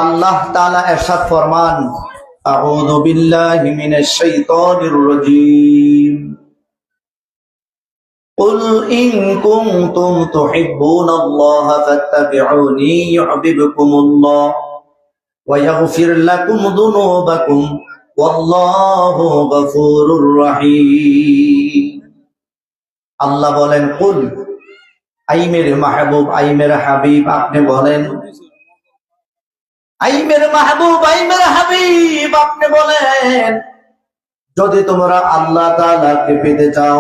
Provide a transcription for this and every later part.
আল্লাহ তাআলা ইরশাদ ফরমান, আউযু বিল্লাহি মিনাশ শাইতানির রাজীম। কুল ইন কুনতুম তুহিব্বুনাল্লাহা ফাত্তাবিউনি ইউহিব্বুকুমুল্লাহ ওয়া ইয়াগফির লাকুম যুনুবাকুম ওয়াল্লাহু গফুরুর রহিম। আল্লাহ বলেন, কুল, আই মেরে মাহবুব, আই মেরে হাবিব, আপনি বলেন, আই মেরে মাহবুব, আই মেরে হাবিব, আপনি বলেন, যদি তোমরা আল্লাহ তাআলাকে পেতে চাও,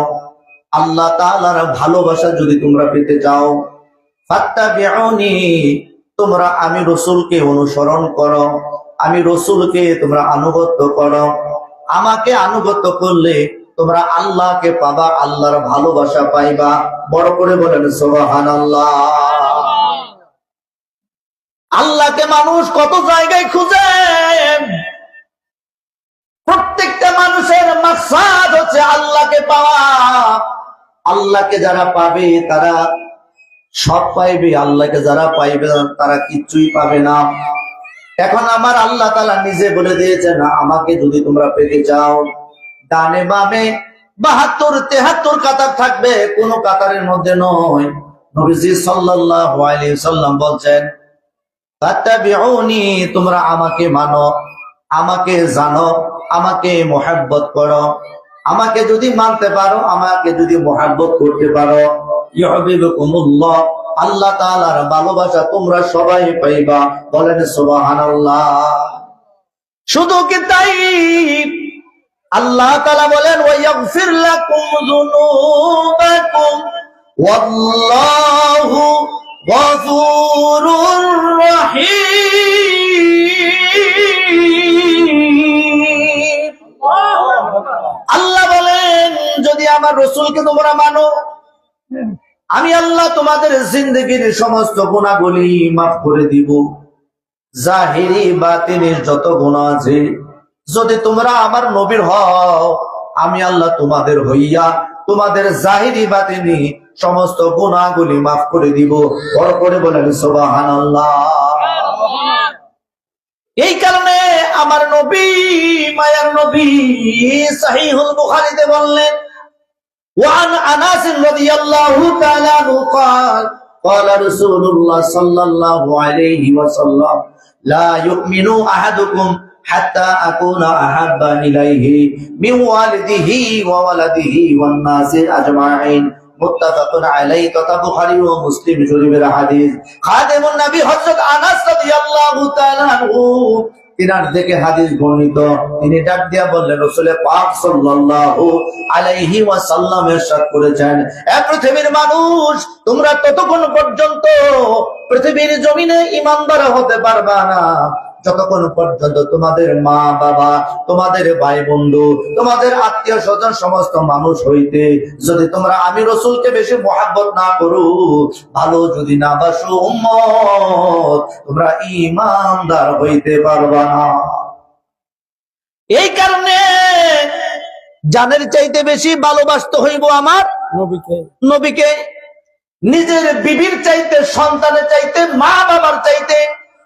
আল্লাহ তাআলার ভালোবাসা যদি তোমরা পেতে চাও, ফাত্তাবিউনি, তোমরা আমি রাসূলকে অনুসরণ করো, আমি রাসূলকে তোমরা আনুগত্য করো। আমাকে আনুগত্য করলে তোমরা আল্লাহকে পাবা, আল্লাহর ভালোবাসা পাইবা। বড় করে বলেন সুবহানাল্লাহ। আল্লাহকে মানুষ কত জায়গায় খুঁজে, প্রত্যেকটা মানুষের মাকসাদ হচ্ছে আল্লাহকে পাওয়া। আল্লাহকে যারা পাবে তারা সব পাইবে, আল্লাহকে যারা পাইবে তারা কিচ্ছুই পাবে না। এখন আমার আল্লাহ তাআলা নিজে বলে দিয়েছেন, আমাকে যদি তোমরা পেতে চাও, ডানে বামে 72-73 কাতার থাকবে, কোন কাতারের মধ্যে নয়। নবীজি সাল্লাল্লাহু আলাইহি ওয়াসাল্লাম বলছেন, ফাত্তাবিউনি, তোমরা আমাকে মানো, আমাকে জানো, আমাকে মুহাব্বত করো। আমাকে যদি মানতে পারো, আমাকে যদি মুহাব্বত করতে পারো, ইউহিব্বুকুমুল্লাহ, আল্লাহ তাআলার ভালোবাসা তোমরা সবাই পাইবা। বলেন সুবহানাল্লাহ। শুধু কি তাই, আল্লাহ তাআলা বলেন, ওয়া ইয়াগফির লাকুম যুনুবাকুম ওয়াল্লাহু গফুরুর রহিম। আল্লাহ বলেন, যদি আমার রাসূলকে তোমরা মানো, আমি আল্লাহ তোমাদের জিন্দেগির সমস্ত গুনাহগুলি মাফ করে দিব। জাহিরি বাতিনি যত গুনাহ আছে, যদি তোমরা আমার নবীর হও, আমি আল্লাহ তোমাদের হইয়া তোমাদের জাহিরি বাতিনি সমস্ত গুনাহগুলি মাফ করে দিব। বড় করে বলেন সুবহানাল্লাহ। এই কারণে আমার নবী, মায়ার নবী সহিহুল বুখারীতে বললেন, وعن أنس رضي الله تعالى عنه قال قال رسول الله صلى الله عليه وسلم لا يؤمن أحدكم حتى أكون أحب إليه من والده وولده والناس أجمعين متفق عليه। তথা বুখারী ও মুসলিম শরীফের হাদিস। খাদেমুন নবী হযরত আনাস রাদিয়াল্লাহু তাআলা আনহু তিনার থেকে হাদিস বর্ণিত। তিনি ডাক দিয়া বললেন, রাসূল পাক সাল্লাল্লাহু আলাইহি ওয়াসাল্লাম ইরশাদ করেছেন, এ পৃথিবীর মানুষ, তোমরা ততক্ষণ পর্যন্ত পৃথিবীর জমিনে ঈমানদার হতে পারবা না যতক্ষণ পর্যন্ত তোমাদের মা বাবা, তোমাদের ভাই বন্ধু, তোমাদের আত্মীয় স্বজন সমস্ত মানুষ হইতে যদি তোমরা আমি রাসূলকে বেশি মুহাব্বত না করো, ভালো যদি না বাসো উম্মত, তোমরা ঈমানদার হইতে পারবা না। এই কারণে জানের চাইতে বেশি ভালোবাসতে হইব আমার নবীকে। নিজের বিবির চাইতে, সন্তানের চাইতে, মা বাবার চাইতে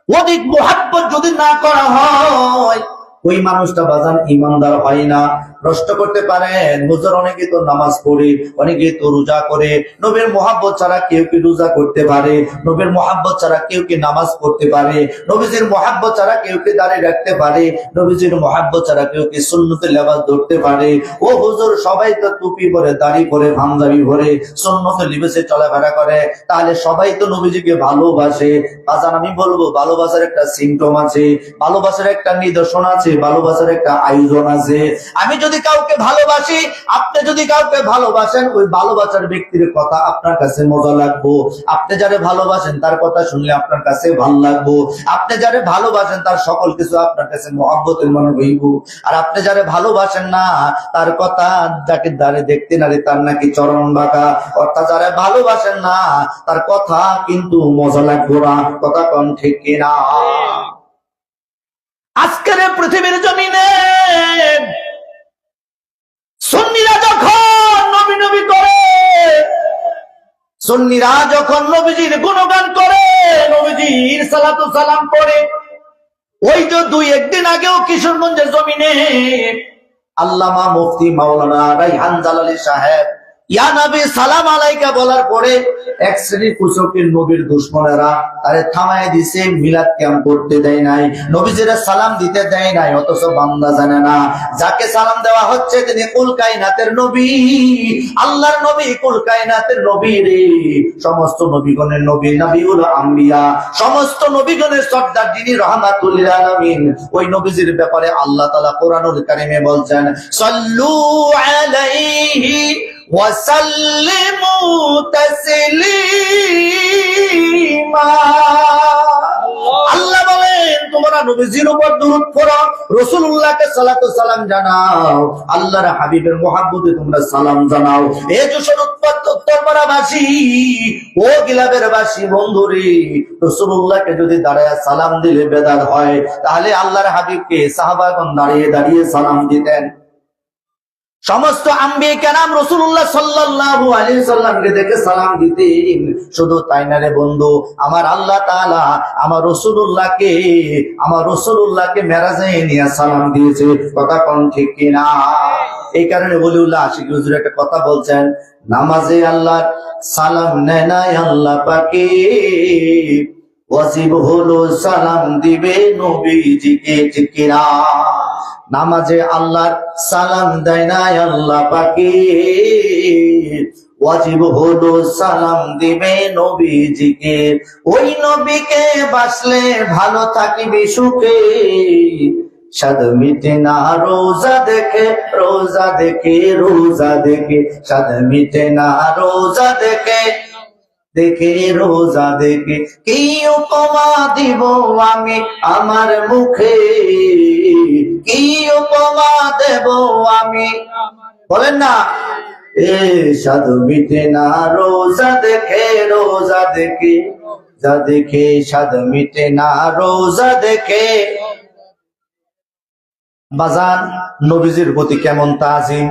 অধিক মুহাব্বত যদি না করা হয়, ওই মানুষটা বাজান ঈমানদার হয় না। প্রশ্ন করতে পারেন, হুজুর অনেকে তো নামাজ পড়ে, অনেকে তো রোজা করে, নবীর মুহাব্বত ছাড়া কেউ কি রোজা করতে পারে? নবীর মুহাব্বত ছাড়া কেউ কি নামাজ পড়তে পারে? নবীজির মুহাব্বত ছাড়া কেউ কি দাড়ি রাখতে পারে? নবীজির মুহাব্বত ছাড়া কেউ কি সুন্নতের লেবাস ধরতে পারে? ও হুজুর, সবাই তো টুপি পরে, দাড়ি পরে, পাঞ্জাবি পরে, সুন্নতের লিবাসে চলাফেরা করে, তাহলে সবাই তো নবীজিকে ভালোবাসে। বাজান আমি বলবো, ভালোবাসার একটা সিম্পটম আছে, ভালোবাসার একটা নিদর্শন আছে, ভালোবাসার একটা আয়োজন আছে। আমি যদি কাউকে ভালোবাসি, আপনি যদি কাউকে ভালোবাসেন, ওই ভালোবাসার ব্যক্তির কথা আপনার কাছে মজা লাগবো। আপনি যারে ভালোবাসেন তার কথা শুনলে আপনার কাছে ভালো লাগবো। আপনি যারে ভালোবাসেন তার সকল কিছু আপনার কাছে মহব্বতের মনে হইব। আর আপনি যারে ভালোবাসেন না, তার কথা যাকে দাঁড়ে দেখতে নারে তার নাকি চরণ বাঁকা। অর্থাৎ যারে ভালোবাসেন না, তার কথা কিন্তু মজা লাগবো না। কথা কোন ঠিক কিনা? আজকের পৃথিবীর জমিনে সুন্নিরা যখন নবী নবী করে, সুন্নিরা যখন নবীজির গুণগান করে, নবীজির সালাতু সালাম পড়ে, দুই একদিন আগেও কিশোরগঞ্জের জমিনে আল্লামা মুফতি মাওলানা রাইহান জালালী সাহেব ইয়া নবী সালাম আলাইকা বলার পরে এক শ্রেণীর কুচকের নবীর দুশমনেরা আরে থামায় দিছে, মিলাদ ক্যাম্প করতে দেয় নাই, নবীজিরা সালাম দিতে দেয় নাই। অথচ বান্দা জানে না যাকে সালাম দেওয়া হচ্ছে তিনি কুল কায়নাতের নবী, আল্লাহর নবী, কুল কায়নাতের নবী রে। সমস্ত নবীগণের নবী, নবিউল আম্বিয়া, সমস্ত নবীগণের সর্দার যিনি রাহমাতুল লিল আলামিন, ওই নবীজির ব্যাপারে আল্লাহ তাআলা কোরআনুল কারীমে বলছেন সাল্লু আলাইহি ওয়াসাল্লিমু তাসলিমা। আল্লাহ বলেন তোমরা নবীজির উপর দরুদ পড়ো, রাসূলুল্লাহকে সালাতু সালাম জানাও, আল্লাহর হাবিবের মুহাব্বতে তোমরা সালাম জানাও। এ যশোর উত্তরপাড়াবাসী, ও গিলাবের বাসী বন্ধুরে, রাসূলুল্লাহকে যদি দাঁড়ায় সালাম দিলে বেদাত হয়, তাহলে আল্লাহর হাবিবকে সাহাবাগণ দাঁড়িয়ে দাঁড়িয়ে সালাম দিতেন। সমস্ত আম্বিয়া কেরাম রাসূলুল্লাহ সাল্লাল্লাহু আলাইহি সাল্লামকে দেখে সালাম দিতেন। শুধু তাই না রে বন্ধু, আমার আল্লাহ তাআলা আমার রাসূলুল্লাহকে মেরাজে নিয়ে সালাম দিয়েছে। কথা কোন ঠিক কিনা? এই কারণে ওলিউল্লাহ আশিক হুজুর একটা কথা বলছেন, নামাজে আল্লাহর সালাম নেয় না আল্লাহ পাকে, ওয়াজিব হলো সালাম দিবে নবীজিকে। ঠিক কিনা? নামাজে আল্লাহর সালাম দেয় না আল্লাহ পাকে, ওয়াজিব হলো সালাম দিবে নবীজিকে। ওই নবীকে বাসলে ভালো থাকিবি সুখে, সাদ মিটে না রোজা দেখে, রোজা দেখে, রোজা দেখে, সাদ মিটে না রোজা দেখে, দেখে রোজা দেখে। কি উপমা দিব আমি আমার মুখে, কি উপমা দেব আমি, বলেন না, এ সাধু মিটে না রোজা দেখে, রোজা দেখে, যা দেখে সাধু মিটে না রোজা দেখে। বাজান, নবীজির প্রতি কেমন তাজিম,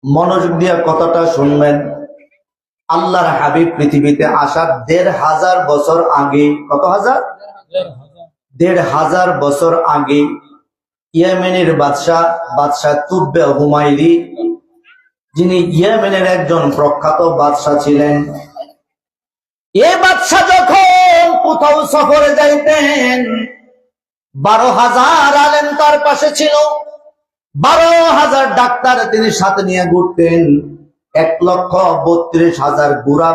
মনোযোগ দিয়ে কথাটা শুনবেন। আল্লাহর হাবিব পৃথিবীতে আসার ১৫০০ বছর আগে, কত হাজার? ১৫০০ বছর আগে ইয়েমেনের বাদশাহ তুব্বে হুমায়রি, যিনি ইয়েমেনের একজন প্রখ্যাত বাদশাহ ছিলেন, এ বাদশাহ যখন কোথাও সফরে যাইতেন ১২,০০০ আলেম তার পাশে ছিল, ১২,০০০ ডাক্তার তিনি সাথে নিয়ে ঘুরতেন, ১,৩২,০০০ গুড়া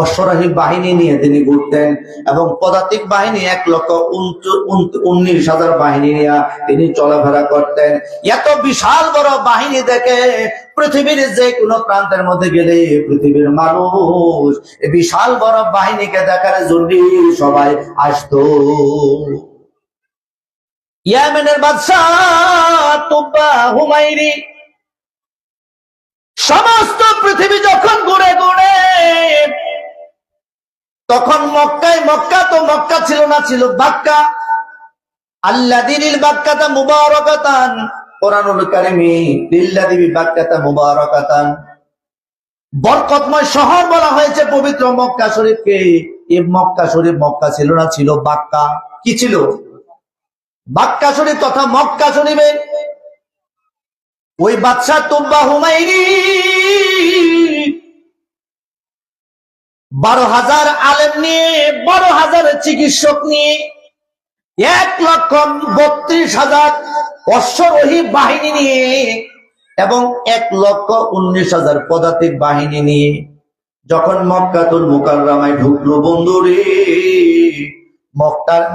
অশ্বরাহী বাহিনী নিয়ে তিনি ঘুরতেন, এবং পদাতিক বাহিনী ১,১৯,০০০ বাহিনী নিয়ে তিনি চলাফেরা করতেন। এত বিশাল বড় বাহিনী দেখে পৃথিবীর যে কোনো প্রান্তের মধ্যে গেলে পৃথিবীর মানুষ এই বিশাল বড় বাহিনীকে দেখার জন্য সবাই আসতো। ইয়েমেনের বাদশাহ তুব্বা হুমায়রি সমস্ত পৃথিবী যখন ঘুরে ঘুরে, তখন মক্কা তো মক্কা ছিল না, ছিল বাক্কা। আল্লাযীনিল বাক্কাতা মুবারাকাতান, কোরআনুল কারীমে লিল্লাযী বাক্কাতা মুবারাকাতান, বরকতময় শহর বলা হয়েছে পবিত্র মক্কা শরীফকে। এই মক্কা শরীফ মক্কা ছিল না, ছিল বাক্কা। কি ছিল? বাক্কা শরীফ তথা মক্কা শরীফে ওই বাদশাহ তুব্বা হুমায়রি ১২,০০০ আলেম নিয়ে, ১২,০০০ চিকিৎসক নিয়ে, ১,৩২,০০০ অশ্বরোহী বাহিনী নিয়ে এবং ১,১৯,০০০ পদাতিক বাহিনী নিয়ে যখন মক্কাতুল মুকাররমায় ঢুকলো বন্ধুরে,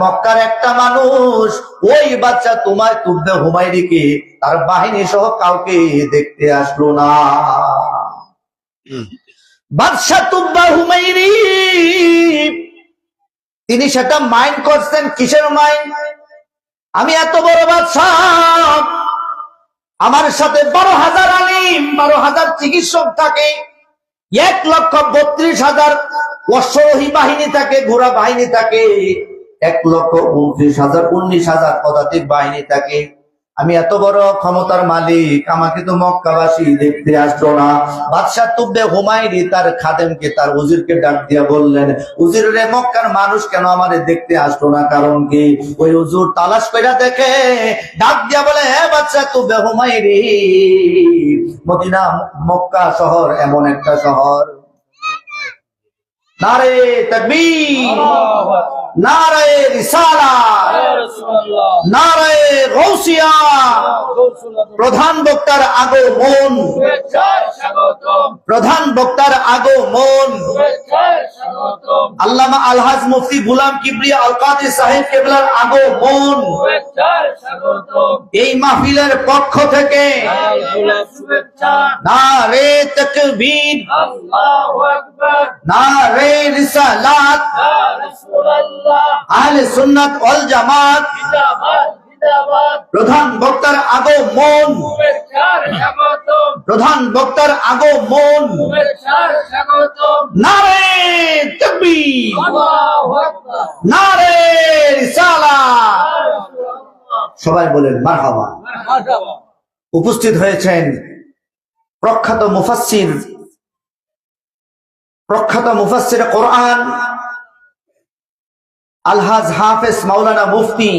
মক্কার একটা মানুষ ওই বাচ্চা তোমার তুব্বে হুমায়রিকে তার বাহিনী সহ কাউকে দেখতে আসলো না। বাদশাহ তুব্বা হুমায়রি তিনি সেটা মাইন্ড করছেন। কিসের মাইন্ড? আমি এত বড় বাদশাহ, আমার সাথে ১২,০০০ আলিম, ১২,০০০ চিকিৎসক থাকে, ১,৩২,০০০ অশ্বরোহী বাহিনী থাকে, ঘোড়া বাহিনী থাকে, ১,২৯,০০০ পদাতিক বাহিনী থাকে। আমি এত বড় ক্ষমতার মালিক, আমাকে তো মক্কাবাসী দেখতে আসলো না। বাদশাহ তুব্বে হুমায়রি তার খাদেমকে, তার উজিরকে ডাক দিয়া বললেন, উজির রে, মক্কার মানুষ কেন আমারে দেখতে আসলো না, কারণ কি? ওই হুজুর তালাশ কইরা দেখে, ডাক দিয়া বলে, হে বাদশাহ তুব্বে হুমায়রি, মদিনা মক্কা শহর এমন একটা শহর, নারে তাকবীর, নারে রিসালাত, নারে গৌসিয়া, প্রধান বক্তার আগমন, প্রধান বক্তার আগমন। আল্লামা আলহাজ মুফতি গুলাম কিবরিয়া আল কাদরি সাহেব কেবলার আগমন এই মাহফিলের পক্ষ থেকে নারে তাকবীর, নারে রিসালাত, আহলে সুন্নাত ওয়াল জামাত, প্রধান বক্তার আগমন, প্রধান বক্তার আগমন, নারে তাকবীর, নারে রিসালাত। সবাই বলেন মারহাবা। উপস্থিত হয়েছেন প্রখ্যাত মুফাসসির কোরআন আলহাজ হাফেজ মাওলানা মুফতি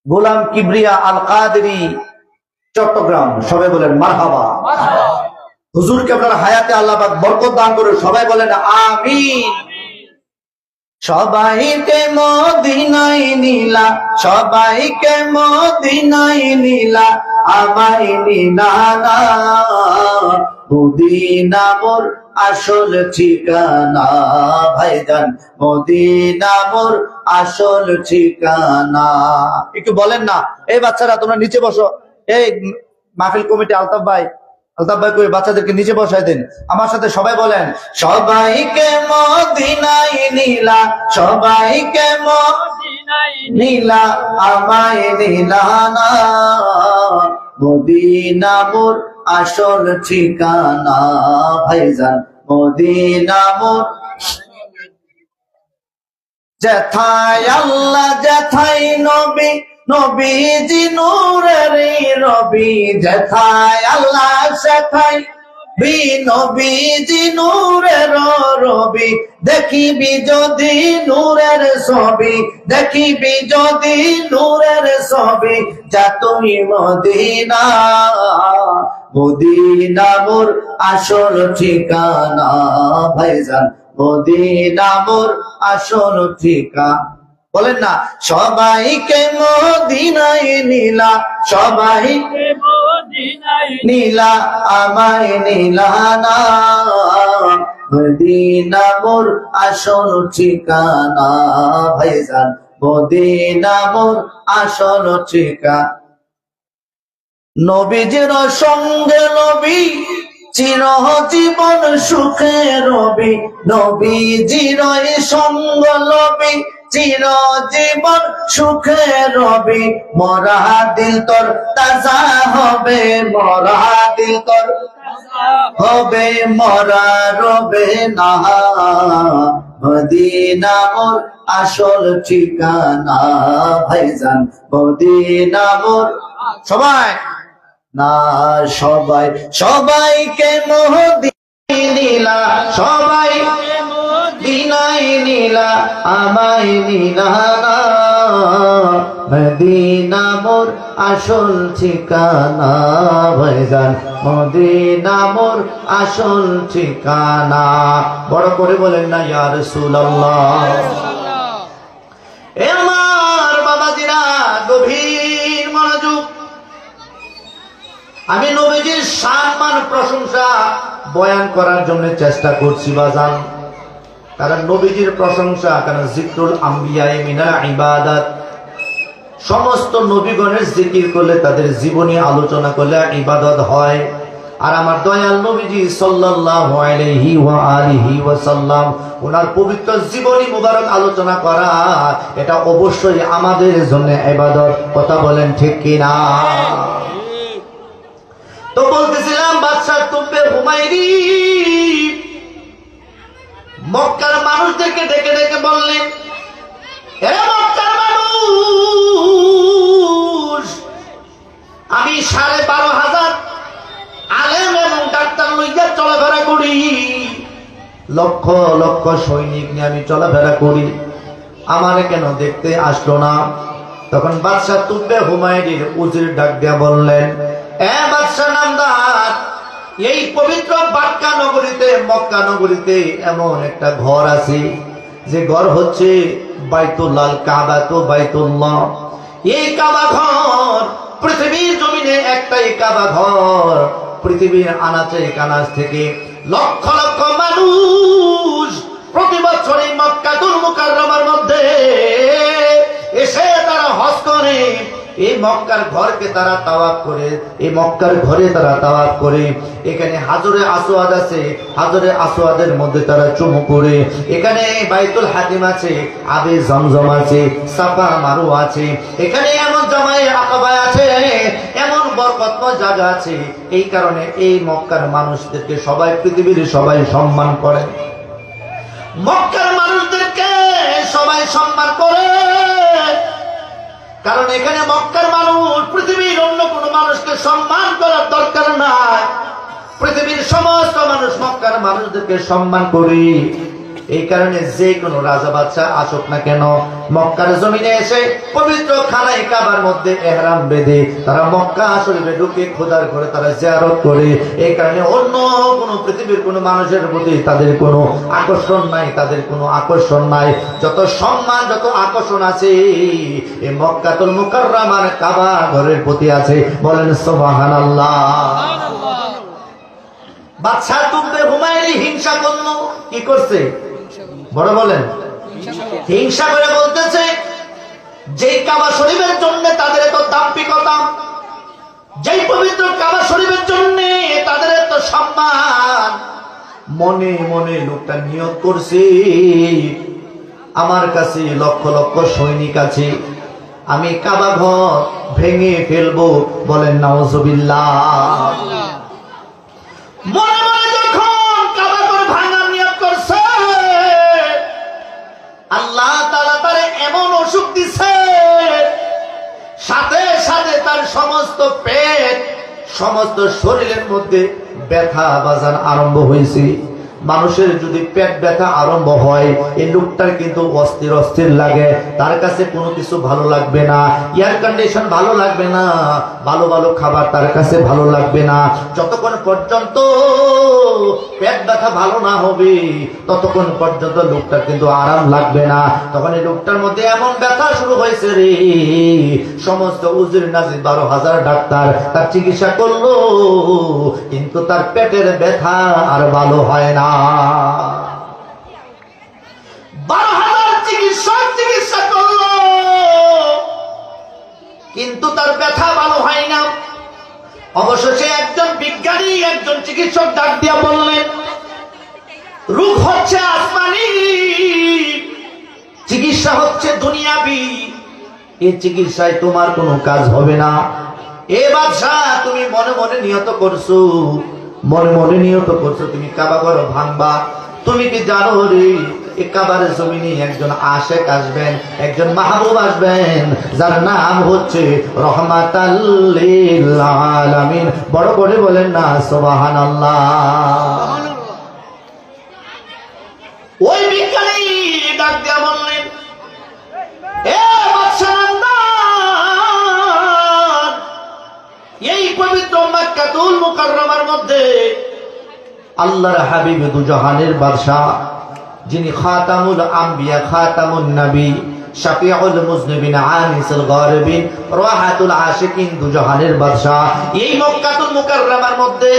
গোলাম কিবরিয়া আল কাদরি, চট্টগ্রাম। সবাই বলেন মারহাবা। হুজুরকে আপনার হায়াতে আল্লাহ পাক বরকত দান করে। সবাই বলেন আমিন। সবাইকে মদিনায় নিলা, সবাইকে মদিনায় নিলা, আমায় নিলা না। মদিনা মোর আসল ঠিকানা, ভাইজান মদিনা মোর আসল ঠিকানা। একটু বলেন না। এই বাচ্চারা তোমরা নিচে বসো। এই মাহফিল কমিটি আলতাফ ভাই করে বাচ্চাদেরকে নিচে বসায় দেন। আমার সাথে সবাই বলেন, সবাইকে মদিনায় নিলা, সবাইকে মদিনায় নিলা, আমায় নিলা না। মদিনা মোর আসল ঠিকানা, ভাইজান মদিনা মোর। যেথায় আল্লাহ যেথায় নবী, নবীজি নূরের রবি। যেথায় আল্লাহ সেথায় নবীজি নূরের রবি। দেখিবি যদি নূরের ছবি, দেখিবি যদি নূরের ছবি, যা তুমি মদিনা। মদিনা মোর আসল ঠিকানা, ভাইজান মদিনা মোর আসল ঠিকানা। বলেন না, সবাইকে মদিনায় নিলা, সবাইকে মদিনায় নিলা, আমায় নিলা না। মদিনা মোর আসল ঠিকানা, ভাইজান মদিনা মোর আসল ঠিকানা। নবীজির সঙ্গে নবী চিরজীবন সুখে রবি। নবীজির সঙ্গ নবী চিরজীবন সুখে রবি। মরা দিল তোর তাজা হবে, মরা দিল তোর হবে, মরা রবে না। মদিনা মোর আসল ঠিকানা, ভাইজান মদিনা মোর। সবাই না, সবাই সবাইকে মদিনায় নিলা, সবাইকে মদিনায় নিলা, আমায় নিলা না। মদিনা মোর আসল ঠিকানা, ভাইজান মদিনা মোর আসল ঠিকানা। বড় করে বলেন না ইয়া রাসূলুল্লাহ। আমার বাবাজিরা গভীর মনোযোগ। আমি নবীজির সম্মান প্রশংসা বয়ান করার জন্য চেষ্টা করছি বাজান। কারণ নবীজির প্রশংসা, কারণ জিকরুল আম্বিয়া মিনাল ইবাদাত। সমস্ত নবীগণের জিকির করলে, তাদের জীবনী আলোচনা করলে ইবাদত হয়। আর আমার দয়াল নবীজি সাল্লাল্লাহু আলাইহি ওয়া আলিহি ওয়াসাল্লাম, ওনার পবিত্র জীবনী মুবারক আলোচনা করা, এটা অবশ্যই আমাদের জন্য ইবাদত। কথা বলেন ঠিক কিনা? তো বলতেছিলাম, বাদশাহ তুব্বে হুমায়রি মক্কার মানুষদেরকে ডেকে ডেকে বললেন, এরা মক্কার মানুষ, লক্ষ লক্ষ সৈনিক নিয়ে আমি চলাফেরা করি, আমারে কেন দেখতে আসলো না? তখন বাদশাহ তুব্বে হুমায়ুনের উজির ডাক দিয়া বললেন, এ বাদশাহ নামদার, এই পবিত্র বাক্কা নগরীতে, মক্কা নগরীতে এমন একটা ঘর আছে, যে ঘর হচ্ছে বাইতুল্লাহ, কাবা তো বাইতুল্লাহ। এই কাবা ঘর পৃথিবীর জমিনে একটাই কাবা ঘর। পৃথিবীর আনাচে কানাচ থেকে লক্ষ লক্ষ মানুষ প্রতি বছর এই মক্কাতুল মুকাররমার মধ্যে এসে তারা হজ করে। এই মক্কার ঘরকে তারা তাওয়াফ করে, এই মক্কার ঘরে তারা তাওয়াফ করে। এখানে হাজরে আসওয়াদ আছে, হাজরে আসওয়াদের মধ্যে তারা চুমু করে। এখানে বাইতুল হাতিম আছে, আবে জমজম আছে, সাফা মারওয়া আছে। এখানে এমন জামায়ে আকাবা আছে, এমন বরকতময় জায়গা আছে। এই কারণে এই মক্কার মানুষদেরকে সবাই, পৃথিবীর সবাই সম্মান করে। মক্কার মানুষদেরকে সবাই সম্মান করে, কারণ এখানে মক্কার মানুষ পৃথিবীর অন্য কোন মানুষকে সম্মান করার দরকার নাই। পৃথিবীর সমস্ত মানুষ মক্কার মানুষদেরকে সম্মান করি। এই কারণে যে কোনো রাজা বাদশা আসুক না কেন, মক্কার জমিনে এসে পবিত্র খানায় কাবার মধ্যে ইহরাম বেঁধে তারা মক্কা শরীফে ঢুকে খোদার ঘরে তারা জিয়ারত করে। এই কারণে অন্য কোনো পৃথিবীর কোনো মানুষের প্রতি তাদের কোনো আকর্ষণ নাই, তাদের কোনো আকর্ষণ নাই। যত সম্মান, যত আকর্ষণ আছে এই মক্কাতুল মুকাররমার কাবা ঘরের প্রতি আছে। বলেন সুবহানাল্লাহ। বাদশা তুব্বে হুমায়ুন হিংসা করলো। কি করছে? বড় বলেন, হিংসা করে বলতেছে, যে কাবা শরীফের জন্য তাদের এত দাম্ভিকতা, যেই পবিত্র কাবা শরীফের জন্য তাদের এত সম্মান, মনে মনে লোকটা নিয়ত করছে, আমার কাছে লক্ষ লক্ষ সৈনিক আছে, আমি কাবা ঘর ভেঙে ফেলবো। বলেন নাউজুবিল্লাহ। মনে মনে যখন কাবা ঘর ভাঙার নিয়ত করছে, আল্লাহ তাআলা তারে এমন অসুখ দিছে, সাথে সাথে তার সমস্ত পেট, সমস্ত শরীরের মধ্যে ব্যথা বাজার আরম্ভ হয়েছে। মানুষের যদি পেট ব্যথা আরম্ভ হয়, এই লোকটার কিন্তু অস্থির অস্থির লাগে, তার কাছে কোনো কিছু ভালো লাগবে না, এয়ার কন্ডিশন ভালো লাগবে না, ভালো ভালো খাবার তার কাছে ভালো লাগবে না। যতক্ষণ পর্যন্ত পেট ব্যথা ভালো না হবে ততক্ষণ পর্যন্ত লোকটার কিন্তু আরাম লাগবে না। তখন এই লোকটার মধ্যে এমন ব্যথা শুরু হয়েছে রে, সমস্ত উজির নাজির 12,000 ডাক্তার তার চিকিৎসা করলো, কিন্তু তার পেটের ব্যথা আর ভালো হয় না। 12,000 চিকিৎসক চিকিৎসা করলো, কিন্তু তার ব্যথা ভালো হয় না। অবশেষে একজন বিজ্ঞানী, একজন চিকিৎসক ডাক দিয়া বললেন, রোগ হচ্ছে আসমানি, চিকিৎসা হচ্ছে দুনিয়াবি, এই চিকিৎসায় তোমার কোনো কাজ হবে না। এ বাদশাহ, তুমি মনে মনে নিয়ত করছো, মনে মনে নিয়ত করছো তুমি কাবা ঘর ভাঙবা। তুমি কি জানো রে, এই কাবার জমিনে একজন আশেক আসবেন, একজন মাহবুব আসবেন, যার নাম হচ্ছে রহমাতাল লিল আলামিন। বড় করে বলেন না সুবহানাল্লাহ। ওই বিজ্ঞানী ডাক দিয়া বললেন, এ বাদশা নামদার, এই পবিত্র মক্কাতুল মুকাররমার মধ্যে আল্লাহর হাবিব দুজাহানের বাদশা, যিনি খাতামুল আম্বিয়া, খাতামুন নবী, শাফিউল মুজনিবিন, আনিসুল গারিবিন, রাহাতুল আশিকিন, দুজাহানের বাদশা, এই মক্কাতুল মুকাররমার মধ্যে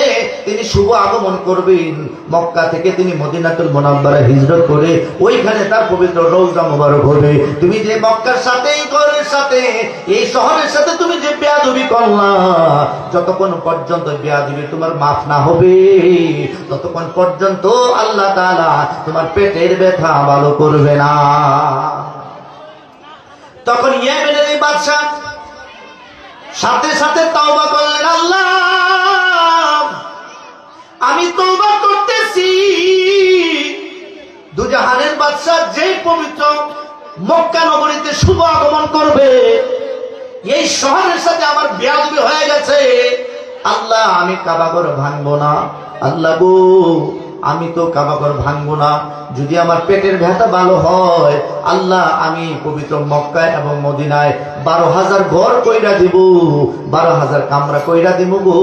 তিনি শুভ আগমন করবেন। মক্কা থেকে তিনি মদিনাতুল মুনাওয়ারা হিজরত করে ওইখানে তার পবিত্র রওজা মুবারক হবে। তুমি যে মক্কার সাথে, এই ঘরের সাথে, এই শহরের সাথে তুমি যে বেয়াদবি করলা, যতক্ষণ পর্যন্ত বেয়াদবি তোমার মাফ না হবে ততক্ষণ পর্যন্ত আল্লাহ তাআলা তোমার পেটের ব্যথা ভালো করবে না। তখন ইয়েমেনের এই বাদশা সাথে সাথে তওবা করলেন, আল্লাহ আমি তওবা করতেছি, দুজাহানের বাদশা যে পবিত্র মক্কা নগরীতে শুভ আগমন করবে, এই শহরের সাথে আমার বেয়াদবি হয়ে গেছে, আল্লাহ আমি কাবা ঘর ভাঙবো না। আল্লাহ গো, আমি তো কাবা ঘর ভাঙবো না। যদি আমার পেটের ব্যথা ভালো হয় আল্লাহ আমি পবিত্র মক্কায় এবং মদিনায় 12,000 ঘর কইরা দিব, 12,000 কামরা কইরা দিব গো।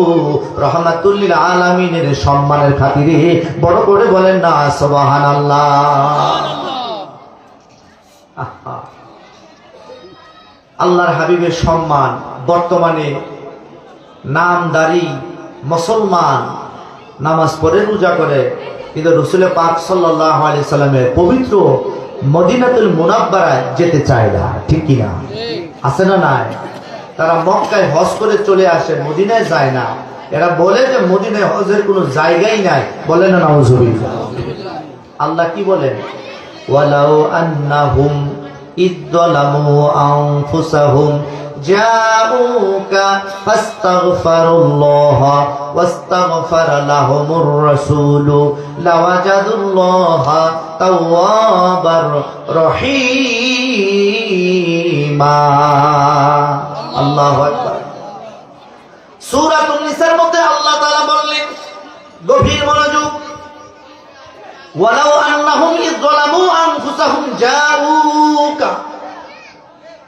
রহমাতুল লিল আলামিনের সম্মানের খাতিরে বড় করে বলেন না সুবহানাল্লাহ। আল্লাহর হাবিবের সম্মান। বর্তমানে নামদারি মুসলমান নামাজ পড়ে রোজা করে, কিন্তু রাসূল পাক সাল্লাল্লাহু আলাইহি সাল্লামের পবিত্র মদিনাতুল মুনাব্বারায় যেতে চায় না, ঠিক কি না? আছে না নাই? তারা মক্কায় হজ করে চলে আসে, মদিনায় যায় না। এরা বলে যে মদিনায় হজের কোনো জায়গাই নাই, বলে না নাউজুবিল্লাহ। আল্লাহ কি বলেন? ওয়ালাউ আন্নাহুম ইযলামু আনফুসাহুম জাউকা ফাস্তাগফিরুল্লাহ ওয়াস্তাগফারা লাহুমুর রাসূলু লাওয়াজাদুল্লাহা তাওয়াবার রহিমা। আল্লাহু আকবার। সূরাতুন নিসার মধ্যে আল্লাহ তাআলা বললেন, গভীর মনোযোগ, ওয়ালাউ আন্নাহুম ইযলামু আনফুসাহুম জাউকা।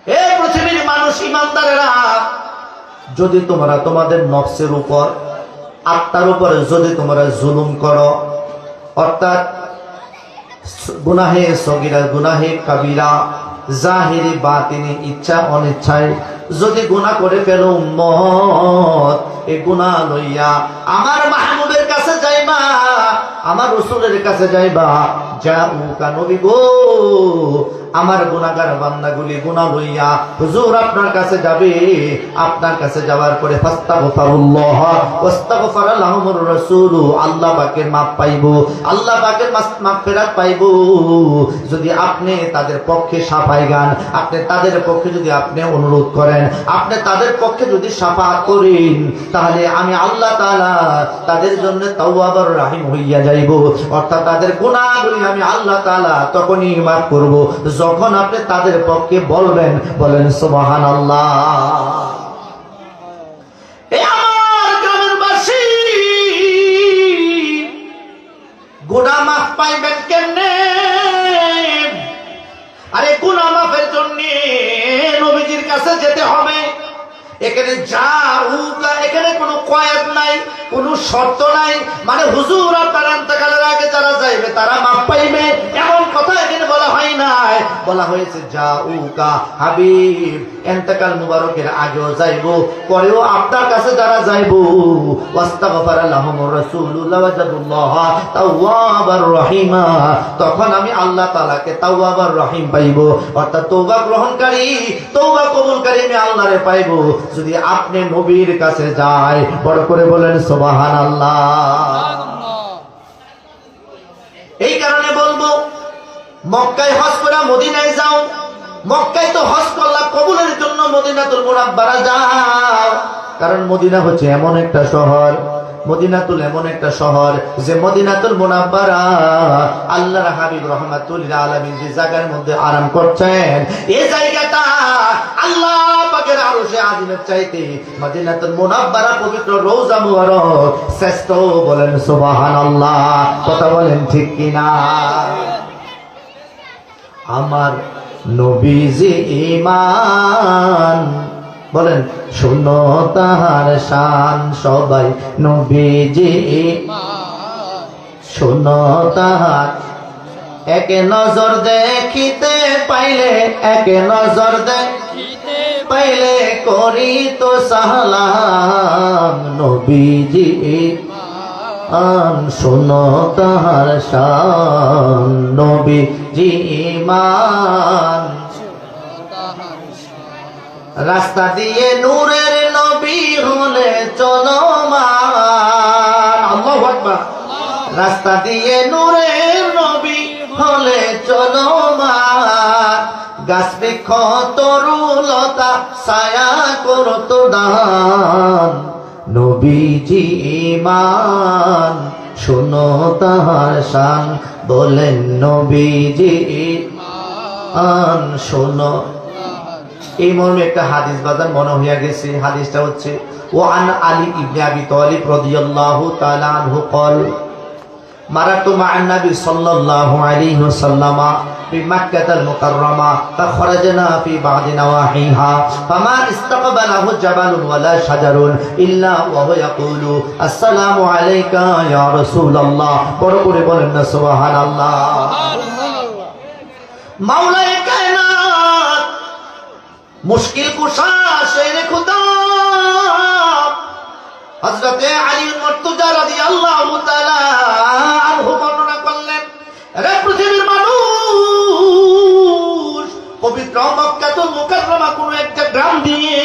হে পৃথিবীর মানুষ, ঈমানদারেরা, যদি তোমরা তোমাদের নফসের উপর, আত্মার উপর যদি তোমরা জুলুম করো, অর্থাৎ গুনাহে সগীরা গুনাহে কাবীরা জাহিরি বাতিনি ইচ্ছা অনিচ্ছায় যদি গুনাহ করে ফেলো উম্মত, এই গুনাহ লইয়া আমার মাহবুবের কাছে যাইবা, আমার রাসূলের কাছে যাইবা। জাউকা নবী গো, আমার গুনাহগার বান্দাগুলি গুনাহ লইয়া হুজুর আপনার কাছে যাবে। আপনার কাছে যাওয়ার পরে ফাস্তাগফিরুল্লাহ ওয়াস্তাগফারা লাহুমুর রাসূল, আল্লাহ পাকের মাফ পাইবো, আল্লাহ পাকের মাগফিরাত পাইবো। যদি আপনি তাদের পক্ষে সাফাই গান, আপনি তাদের পক্ষে যদি আপনি অনুরোধ করেন, আপনি তাদের পক্ষে যদি সাফাত করেন, তাহলে আমি আল্লাহ তাআলা তাদের জন্য তাওয়াবুর রহিম হইয়া যাইব। অর্থাৎ তাদের গুনাহগুলি আমি আল্লাহ তাআলা তখনই মাফ করব যখন আপনি তাদের পক্ষে বলবেন। বলেন সুবহানাল্লাহ। এ আমার গ্রামের বাসী, গুনাহ মাফ পাইবেন কেমনে? আরে গুনাহ মাফের জন্য নবীজির কাছে যেতে হবে। এখানে জাউকা, এখানে কোনো কয়েদ নাই, কোনো শর্ত নাই। মানে হুজুর আপনার ইন্তেকালের আগে যারা যাইবে তারা মাফ পাইবে, এমন কথা এখানে বলা হয় নাই। বলা হয়েছে জাউকা, হাবিব ইন্তেকাল মুবারকের আগেও যাইবো, পরেও আপনার কাছে যারা যাইবো, ওয়াস্তাগফারা লাহুমুর রাসূলু লাওয়াজাদুল্লাহা তাওয়াবার রহিমা, তখন আমি আল্লাহ তাআলাকে তাওয়াবার রহিম পাইবো। অর্থাৎ তওবা গ্রহণকারী, তওবা কবুলকারী আমি আল্লাহরে পাইবো যদি আপনি নবীর কাছে যায়। বড় করে বলেন সুবহানাল্লাহ। এই কারণে বলবো, মক্কায় হজ করে মদিনায় যাও। মক্কায় তো হজ করলা, কবুলের জন্য মদিনাতুল মুনাব্বারা যাও। কারণ মদিনা হচ্ছে এমন একটা শহর, মদিনাতুল এমন একটা শহর যে মদিনাতুল মুনাব্বারা আল্লাহর হাবিব রাহমাতুল লিল আলামিন যে জায়গার মধ্যে আরাম করছেন, এই জায়গাটা আল্লাহ পাকের আরশে আজিমের চাইতে মদিনাতুল মুনাব্বারা পবিত্র রওজা মুবারক শ্রেষ্ঠ। বলেন সুবহানাল্লাহ। কথা বলেন ঠিক কিনা? আমার নবীজি ঈমান, বলেন শুনো তাহার শান সবাই, নবীজি শুনো তাহার। এক নজর দেখিতে পাইলে, এক নজর দেখিতে পাইলে করি তো সালাম, নবীজি শুনো তাহার শান, নবীজি ঈমান। রাস্তা দিয়ে নূরের নবী হলে চলমান, আল্লাহু আকবার। রাস্তা দিয়ে নূরের নবী হলে চলমান, গাছ বৃক্ষ তরুলতা ছায়া করত দান, নবীজি ঈমান শুনো তাহার শান। বলেন নবীজি ঈমান শুনো। এই মর্মে একটা হাদিস বাজার মনে হইয়া গেছে। হাদিসটা হচ্ছে ওয়ান আলী ইবনে আবি তালিব রাদিয়াল্লাহু তাআলা আনহু قال মারাতু মা'আন নবী সাল্লাল্লাহু আলাইহি ওয়াসাল্লামা বিমাক্কাতাল মুকাররামা ফাখরাজনা ফি বা'দি নওয়াহিহা ফামা ইসতাকবালাহু জাবালুন ওয়ালা শাজারুন ইল্লা ওয়া হুয়া ইয়াকুলু আসসালামু আলাইকা ইয়া রাসূলুল্লাহ। বড় করে বলেন না সুবহানাল্লাহ। মাওলায়ে কায়নাত মুশকিল কুশা শেরে খুদা হযরতে আলী মুর্তজা রাদিয়াল্লাহু তাআলা আনহু বর্ণনা করলেন, রে পৃথিবীর মানুষ, পবিত্র মক্কাতুল মুকাররমা কোন একটা গ্রাম দিয়ে,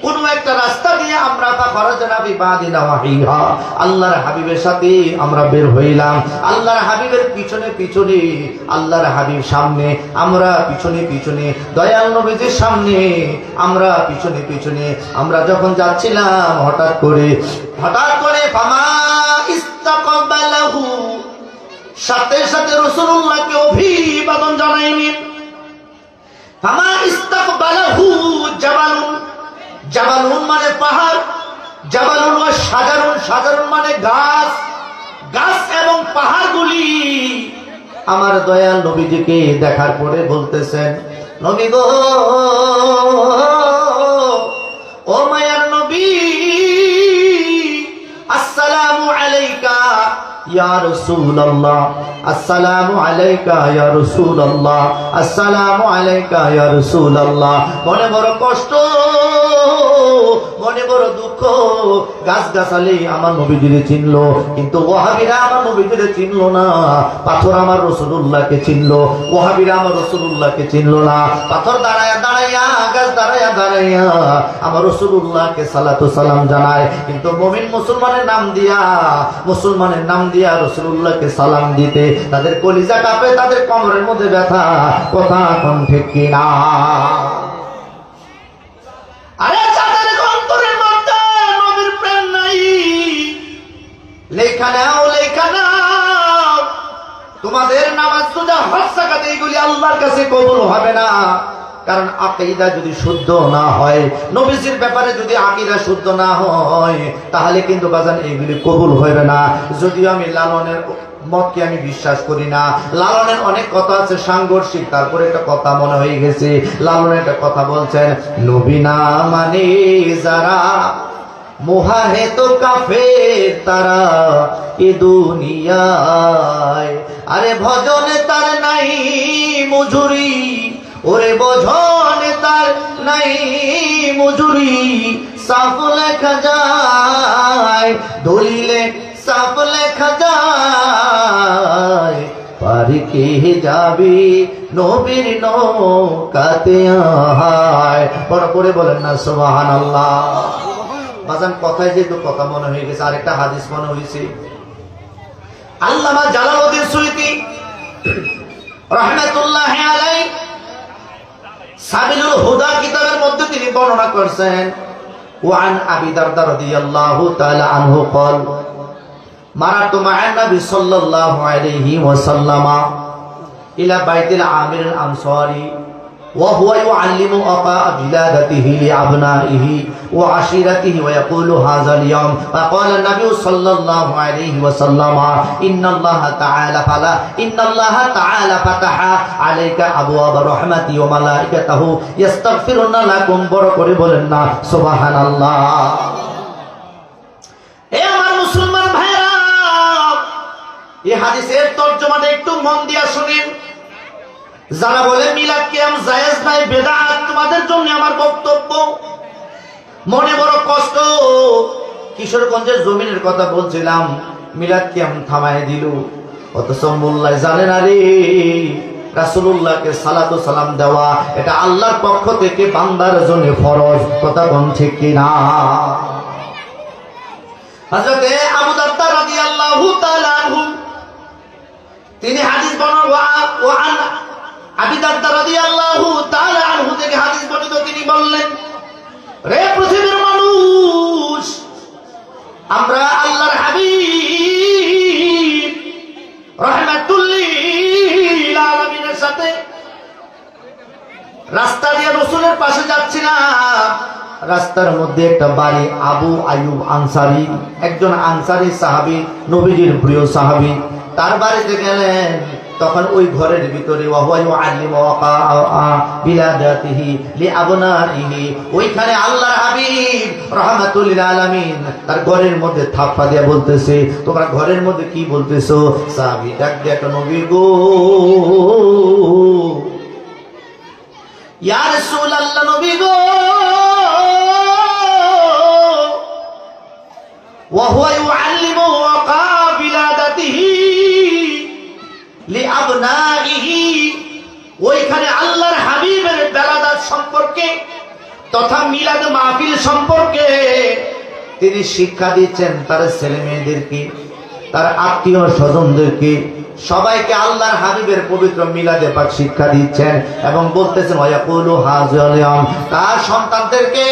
কোন একটা রাস্তা দিয়ে আমরা ফাখরাজনা ফি বা'দি নওয়াহিহা, আল্লাহর হাবিবের সাথে আমরা বের হইলাম। আল্লাহর হাবিবের পিছনে পিছনে, আল্লাহর হাবিব সামনে, আমরা পিছনে পিছনে, দয়াল নবীজির সামনে, আমরা পিছনে পিছনে। আমরা যখন যাচ্ছিলাম হঠাৎ করে ফামা ইসতাকবালাহু, সাথে সাথে রাসূলুল্লাহকে অভিবাদন জানাইনি। ফামা ইসতাকবালাহু জাবালুন, জাবালুন মানে পাহাড়, জাবালুন ওয়া শাজারুন, শাজারুন মানে গাছ, গাছ এবং পাহাড়গুলি আমার দয়াল নবীজিকে দেখার পরে বলতেছেন, নবী গো, ও মায়ার নবী, আসসালামু আলাইকা ইয়া রাসূলুল্লাহ, আসসালামু আলাইকা ইয়া রাসূলুল্লাহ, আসসালামু আলাইকা ইয়া রাসূলুল্লাহ। মনে বড় কষ্ট, মনে বড় দুঃখ। গাছ গাছালি আমার নবীজিরে চিনলো, কিন্তু ওয়াহাবিরা আমার নবীজিরে চিনলো না। পাথর আমার রাসূলুল্লাহকে চিনলো, ওয়াহাবিরা আমার রাসূলুল্লাহকে চিনলো না। পাথর দাঁড়ায়া দাঁড়াইয়া, গাছ দাঁড়ায়া দাঁড়াইয়া আমার রাসূলুল্লাহকে সালাতু সালাম জানায়, কিন্তু মুমিন মুসলমানের নাম দিয়া, মুসলমানের নাম দিয়া রাসূলুল্লাহকে সালাম দিতে তাদের কলিজা কাঁপে, তাদের কোমরের মধ্যে ব্যথা। কথা কোন ঠিক কিনা? আরে যাদের অন্তরের মধ্যে নবীর প্রেম নাই, লেখা নাও, লেখা নাও, তোমাদের নামাজ রোজা হজ যাকাত এইগুলি আল্লাহর কাছে কবুল হবে না। কারণ আকীদা যদি শুদ্ধ না হয়, নবীজির ব্যাপারে যদি আকীদা শুদ্ধ না হয়, তাহলে কিন্তু বাজান এইগুলি কবুল হবে না। যদিও আমি লালনের মতকে আমি বিশ্বাস করি না, লালনের অনেক কথা আছে সাংঘর্ষিক, তারপরে একটা কথা মনে হয়ে গেছে। লালনের একটা কথা বলছেন, নবী না মানে যারা মোহা হে তো কাফের তারা এ দুনিয়ায়, আরে ভজনে তার নাই মজুরি, ওরে ভজনে তার নাই মজুরি, সাফ লেখা যায় দলিলে, সাফ লেখা যায় পারি কে যাবি নবীর নৌকাতে আহায়। বড় করে বলেন না সুবহানাল্লাহ। বাজান কথায় যেহেতু কথা মনে হয়ে গেছে, আরেকটা হাদিস মনে হয়েছে। আল্লামা জালালউদ্দিন সুয়ুতী রাহমাতুল্লাহি আলাইহি সাবিলুল হুদা কিতাবের মধ্যে তিনি বর্ণনা করেছেন, ওয়ান আবি দারদা রাদিয়াল্লাহু তাআলা আনহু قال মারাতু মা'আন নবী সাল্লাল্লাহু আলাইহি ওয়াসাল্লামা ইলা বাইতিল আমির আল আনসারী وهو يعلم أباء بلادته لأبنائه وعشيرته ويقول هذا اليوم فقال النبي صلى الله عليه وسلم إن الله تعالى فتح عليك أبواب رحمته وملائكته يستغفرون لكم بركة بولنا سبحان الله. এ আমার মুসলমান ভাইরা, এই হাদিসের তরজমাটা একটু মন দিয়া শুনেন। যারা বলে মিলাদ কিয়াম জায়েজ নাই, বেদাত, তোমাদের জন্য আমার বক্তব্য। মনে বড় কষ্ট। কিশোরগঞ্জের জমিনের কথা বলছিলাম, মিলাদ কিয়াম থামায় দিল, অথচ মোল্লায় জানে না রে রাসূলুল্লাহকে সালাতু সালাম দেওয়া এটা আল্লাহর পক্ষ থেকে বান্দার জন্য ফরজ। কথা কোন ঠিক কিনা? হযরত আবু দারদা রাদিয়াল্লাহু তাআলা আনহু তিনি হাদিস বর্ণনা আবি দারদা রাদিয়াল্লাহু তাআলা আনহু থেকে হাদিস বর্ণিত, তিনি বললেন, রে পৃথিবীর মানুষ, আমরা আল্লাহর হাবিব রাহমাতুল লিল আলামিনের সাথে রাস্তা দিয়ে রাসূলের পাশে যাচ্ছিলাম। রাস্তার মধ্যে একটা বাড়ি, আবু আইয়ুব আনসারী, একজন আনসারী সাহাবী, নবীজির প্রিয় সাহাবী। তার বাড়িতে গেলেন, তখন ওই ঘরের ভিতরে ওইখানে আল্লাহর হাবিব রাহমাতুল লিল আলামিন তার ঘরের মধ্যে থাপ্পা দিয়া বলতেছে, তোমরা ঘরের মধ্যে কি বলতেছো? সাহাবী ডাক দিয়ে, নবী গো, ইয়া রাসূলুল্লাহ, নবী গো, وهو يعلم وقع بلادته لأبنائه ওইখানে আল্লাহর হাবিবের বেলাদাত সম্পর্কে তথা মিলাদ মাহফিল সম্পর্কে তিনি শিক্ষা দিচ্ছেন তার ছেলে মেয়েদেরকে, তার আত্মীয় স্বজনদেরকে, সবাইকে আল্লাহর হাবিবের পবিত্র মিলাদে পাক শিক্ষা দিচ্ছেন এবং বলতেছেন ওয়ায়াকুলু হাযিল ইয়াম, তার সন্তানদেরকে,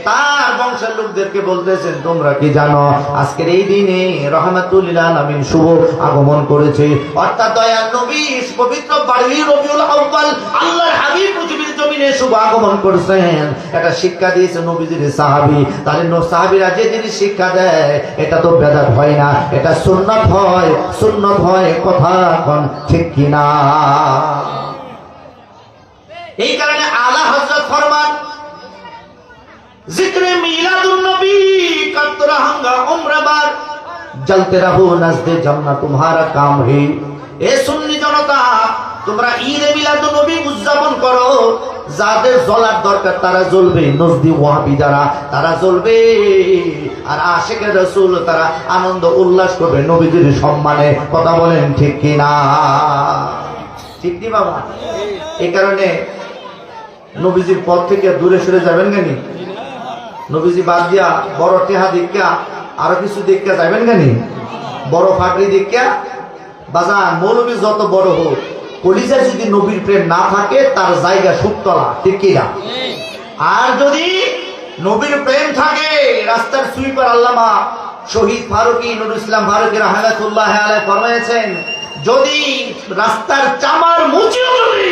তার বংশের লোকদেরকে বলতেছেন, তোমরা কি জানো আজকের এই দিনে রাহমাতুল লিল আলামিন শুভ আগমন করেছে, অর্থাৎ দয়াল নবী পবিত্র বারোই রবিউল আউয়াল আল্লাহর হাবিব পৃথিবীর জমিনে শুভ আগমন করেছেন। এটা শিক্ষা দিয়েছে নবীজির সাহাবী। তাহলে সাহাবীরা যে জিনিস শিক্ষা দেয় এটা তো বেদাত হয় না, এটা সুন্নাত হয়। সুন্নাত হয়, কথা কোন ঠিক কিনা? এই কারণে আলা হযরত ফরমান, जिक्र मिलादुन नबी करते रहूंगा उम्र भर, जलते रहो नज़्दे जन्नत तुम्हारा काम है। ए सुन्नी जनता, তোমরা ঈদে মিলাদুন নবী উদযাপন করো, যাদের জ্বলার দরকার তারা জ্বলবে, নজদি ওয়াহাবি যারা তারা জ্বলবে, আর আশিকে রাসূল তারা আনন্দ উল্লাস করবে নবীজির সম্মানে। কথা বলেন ঠিক কিনা? ঠিক কি বাবা? এই কারণে নবীজির পথ থেকে দূরে সরে যাবেন কেন? নবীজি বাদ দিয়া বড় টেহা দীক্ষা আরো কিছু দীক্ষা যাবেন কেন? বড় ফাকরি দীক্ষা বাজার মৌলবী যত বড় হোক, কলিজায় যদি নবীর প্রেম না থাকে তার জায়গা সুতলা, ঠিক কিনা? আর যদি নবীর প্রেম থাকে, রাস্তার সুইপার আল্লামা শহীদ ফারুকী নুরুল ইসলাম ফারুকী রাহমাতুল্লাহ আলাইহি ফরমায়েছেন, যদি রাস্তার চামার মুচিও যদি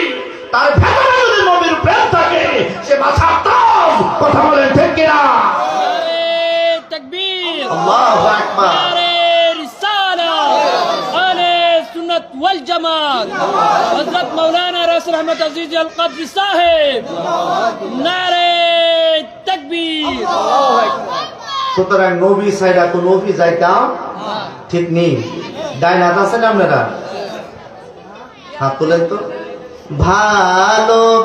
তার ভেতরে যদি নবীর প্রেম থাকে, সে মাথার তাজ। কথা বলেন ঠিক কিনা? নারে তাকবীর, আল্লাহু আকবার, নারে রিসালা, আহলে সুন্নাত ওয়াল জামাত, হযরত মাওলানা রাসূল আহমদ আজিজ আল কদরি সাহেব, নারে তাকবীর। সুতরাং নবী সাইডা কোন নবী যাইতাম ঠিক নেই। ডাইনাত আছেন আপনারা? হাত তোলেন তো। ভালোবেসে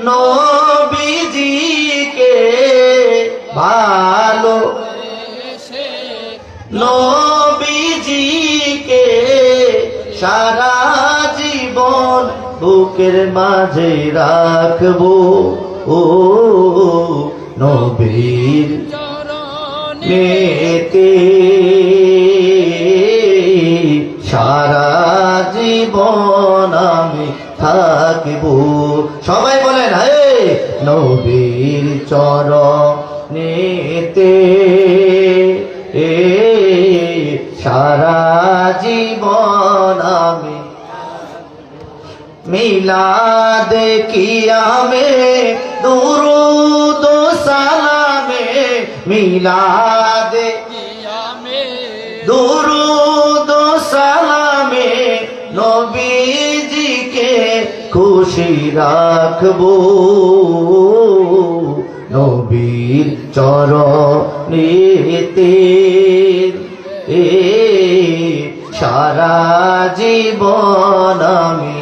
নবীজিকে, ভালো নবীজিকে সারা জীবন বুকের মাঝে রাখবো, ও নবীর নেতে সারা জীবন আমি থাকিব। সবাই বলেন, হে নবীর চরণেতে সারা জীবন আমি মিলাদে কিয়ামে দুরুদ সালামে, মিলাদে কিয়ামে দুরুদ সালামে নবীজিকে খুশি রাখবো, নবীর চরণেতে সারা জীবন আমি